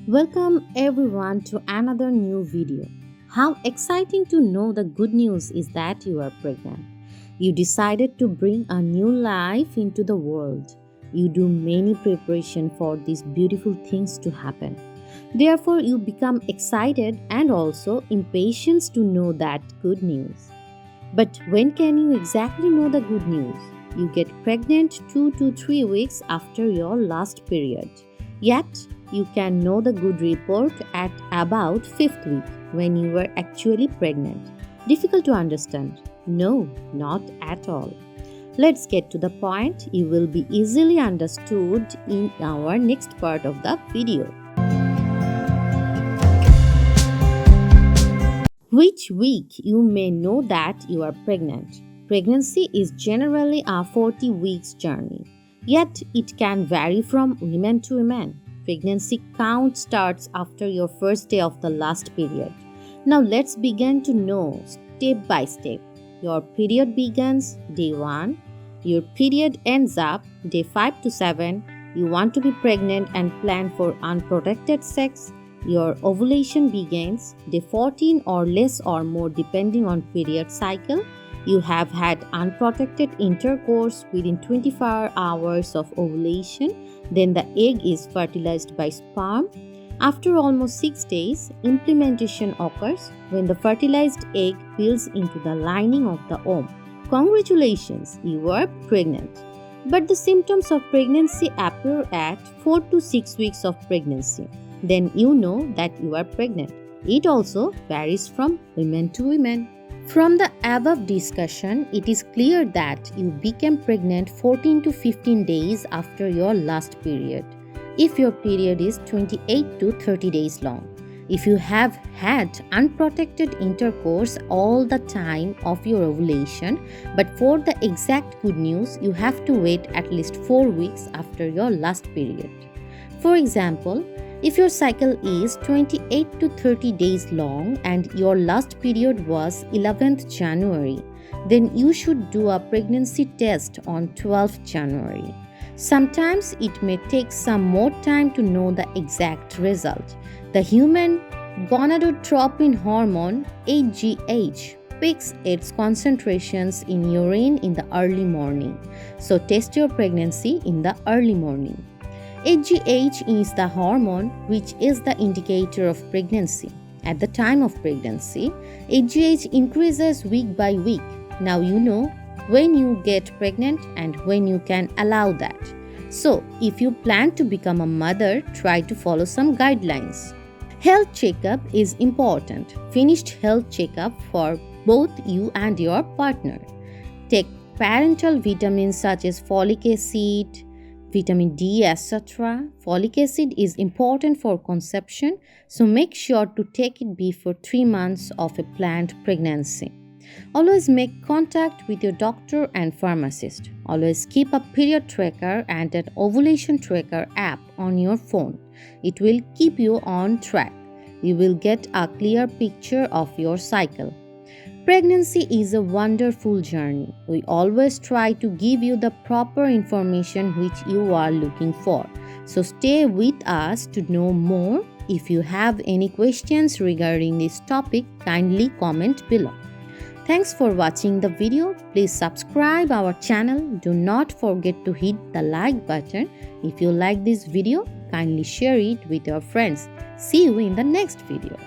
Welcome everyone to another new video. How exciting to know the good news is that you are pregnant. You decided to bring a new life into the world. You do many preparation for these beautiful things to happen. Therefore, you become excited and also impatient to know that good news. But when can you exactly know the good news? You get pregnant 2 to 3 weeks after your last period. Yet, you can know the good report at about 5th week when you were actually pregnant. Difficult to understand? No, not at all. Let's get to the point. You will be easily understood in our next part of the video. Which week you may know that you are pregnant. Pregnancy is generally a 40 weeks journey, yet it can vary from woman to woman. Pregnancy count starts after your first day of the last period. Now let's begin to know step by step. Your period begins day 1, your period ends up day 5 to 7. You want to be pregnant and plan for unprotected sex. Your ovulation begins day 14 or less or more depending on period cycle. You have had unprotected intercourse within 24 hours of ovulation. Then the egg is fertilized by sperm. After almost 6 days, implementation occurs when the fertilized egg builds into the lining of the womb. Congratulations, you are pregnant. But the symptoms of pregnancy appear at 4 to 6 weeks of pregnancy. Then you know that you are pregnant. It also varies from women to women. From the above discussion, it is clear that you became pregnant 14 to 15 days after your last period, if your period is 28 to 30 days long. If you have had unprotected intercourse all the time of your ovulation, but for the exact good news, you have to wait at least 4 weeks after your last period. For example, if your cycle is 28 to 30 days long and your last period was 11th January, then you should do a pregnancy test on 12th January. Sometimes it may take some more time to know the exact result. The human gonadotropin hormone, HGH, peaks its concentrations in urine in the early morning. So test your pregnancy in the early morning. HGH is the hormone which is the indicator of pregnancy. At the time of pregnancy, HGH increases week by week. Now you know when you get pregnant and when you can allow that. So, if you plan to become a mother, try to follow some guidelines. Health checkup is important. Finished health checkup for both you and your partner. Take parental vitamins such as folic acid, vitamin D, etc. Folic acid is important for conception, so make sure to take it before 3 months of a planned pregnancy. Always make contact with your doctor and pharmacist. Always keep a period tracker and an ovulation tracker app on your phone. It will keep you on track. You will get a clear picture of your cycle. Pregnancy is a wonderful journey. We always try to give you the proper information which you are looking for. So stay with us to know more. If you have any questions regarding this topic, kindly comment below. Thanks for watching the video. Please subscribe our channel. Do not forget to hit the like button. If you like this video, kindly share it with your friends. See you in the next video.